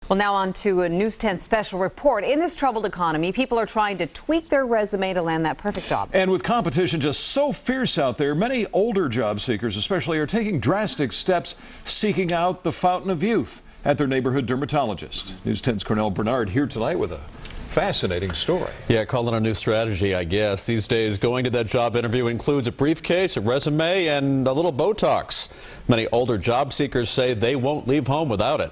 Well, now on to a News 10 special report. In this troubled economy, people are trying to tweak their resume to land that perfect job. And with competition just so fierce out there, many older job seekers especially are taking drastic steps seeking out the fountain of youth at their neighborhood dermatologist. News 10's Cornell Bernard here tonight with a fascinating story. Yeah, call it a new strategy, I guess. These days, going to that job interview includes a briefcase, a resume, and a little Botox. Many older job seekers say they won't leave home without it.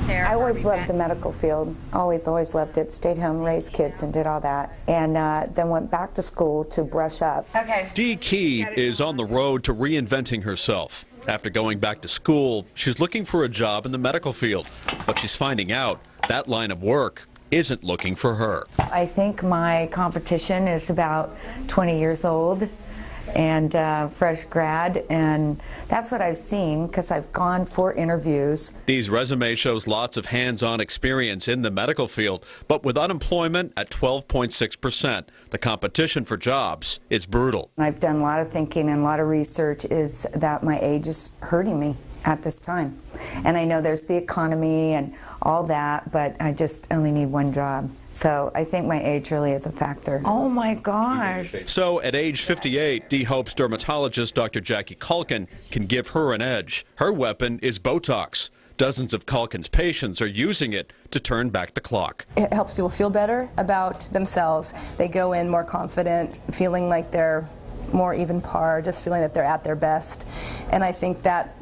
I always loved the medical field, always loved it. Stayed home, raised kids, and did all that. And then went back to school to brush up. Okay. Dee Key is on the road to reinventing herself. After going back to school, she's looking for a job in the medical field. But she's finding out that line of work isn't looking for her. I think my competition is about 20 years old and fresh grad, and that's what I've seen because I've gone for interviews. Dee's resume shows lots of hands-on experience in the medical field, but with unemployment at 12.6%, the competition for jobs is brutal. I've done a lot of thinking and a lot of research is that my age is hurting me at this time. And I know there's the economy and all that, but I just only need one job. So I think my age really is a factor. Oh my gosh. So at age 58, Dee hopes dermatologist Dr. Jackie Culkin can give her an edge. Her weapon is Botox. Dozens of Culkin's patients are using it to turn back the clock. It helps people feel better about themselves. They go in more confident, feeling like they're more even par, just feeling that they're at their best. And I think that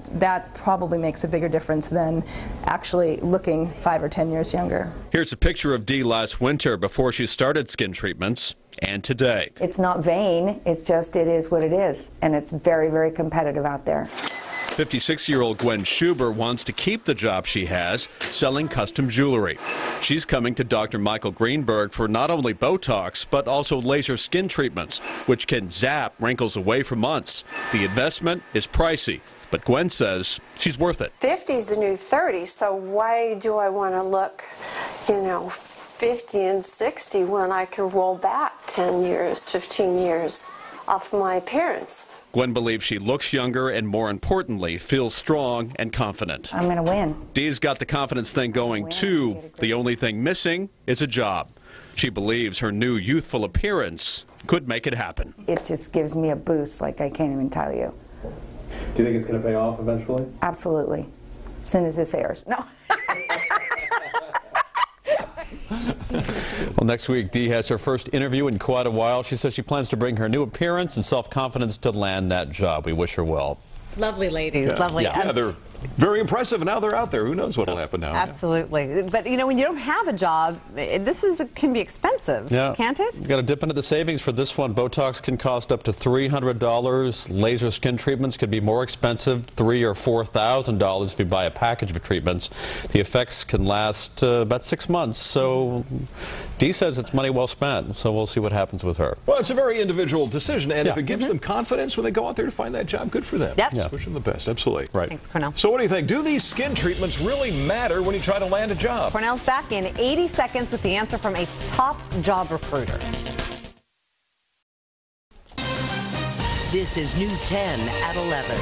probably makes a bigger difference than actually looking 5 or 10 years younger. Here's a picture of Dee last winter before she started skin treatments and today. It's not vain, it's just it is what it is. And it's very, very competitive out there. 56-year-old Gwen Schuber wants to keep the job she has, selling custom jewelry. She's coming to Dr. Michael Greenberg for not only Botox, but also laser skin treatments, which can zap wrinkles away for months. The investment is pricey, but Gwen says she's worth it. 50's the new 30, so why do I want to look, 50 and 60 when I can roll back 10 years, 15 years off my appearance? Gwen believes she looks younger and, more importantly, feels strong and confident. I'm going to win. Dee's got the confidence thing going, too. The only thing missing is a job. She believes her new youthful appearance could make it happen. It just gives me a boost like I can't even tell you. Do you think it's going to pay off eventually? Absolutely. As soon as this airs. No. Well, next week, Dee has her first interview in quite a while. She says she plans to bring her new appearance and self-confidence to land that job. We wish her well. Lovely ladies, Yeah. lovely. Yeah, they're very impressive, and now they're out there. Who knows what'll happen now? Absolutely. But, when you don't have a job, can be expensive, can't it? You got to dip into the savings for this one. Botox can cost up to $300. Laser skin treatments could be more expensive, $3,000 or $4,000 if you buy a package of treatments. The effects can last about 6 months. So Dee says it's money well spent. So we'll see what happens with her. Well, it's a very individual decision, and if it gives them confidence when they go out there to find that job, good for them. Yep. Yeah. Wish them the best. Absolutely. Right. Thanks, Cornell. So what do you think? Do these skin treatments really matter when you try to land a job? Cornell's back in 80 seconds with the answer from a top job recruiter. This is News 10 at 11.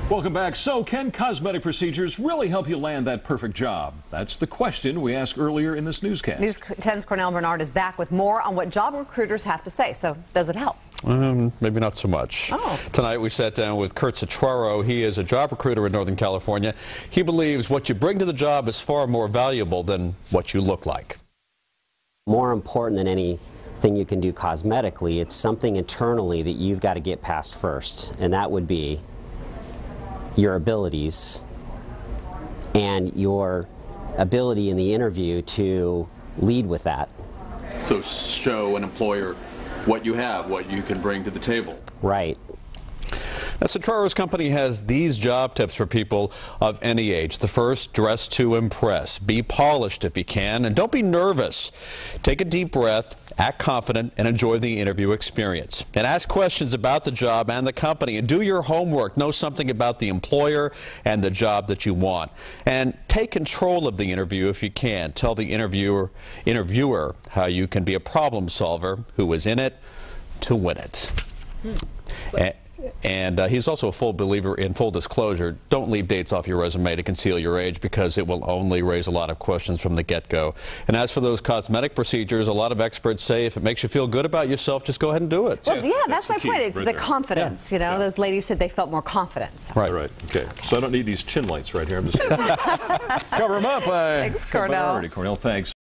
Welcome back. So can cosmetic procedures really help you land that perfect job? That's the question we asked earlier in this newscast. News 10's Cornell Bernard is back with more on what job recruiters have to say. So does it help? Maybe not so much. Oh. Tonight we sat down with Kurt Citraro. He is a job recruiter in Northern California. He believes what you bring to the job is far more valuable than what you look like. More important than anything you can do cosmetically, it's something internally that you've got to get past first, and that would be your abilities and your ability in the interview to lead with that. So show an employer what you have, what you can bring to the table. Right. Now, Citraro's company has these job tips for people of any age. The first, dress to impress. Be polished if you can, and don't be nervous. Take a deep breath, act confident, and enjoy the interview experience. And ask questions about the job and the company, and do your homework. Know something about the employer and the job that you want. And take control of the interview if you can. Tell the interviewer how you can be a problem solver who is in it to win it. And he's also a full believer in full disclosure. Don't leave dates off your resume to conceal your age, because it will only raise a lot of questions from the get-go. And as for those cosmetic procedures, a lot of experts say if it makes you feel good about yourself, just go ahead and do it. Well, yeah, that's my point. It's right the there. confidence. You know, those ladies said they felt more confident. So. Right. Okay. So I don't need these chin lights right here. I'm just cover them up. Thanks, Cornell. Cornell, thanks.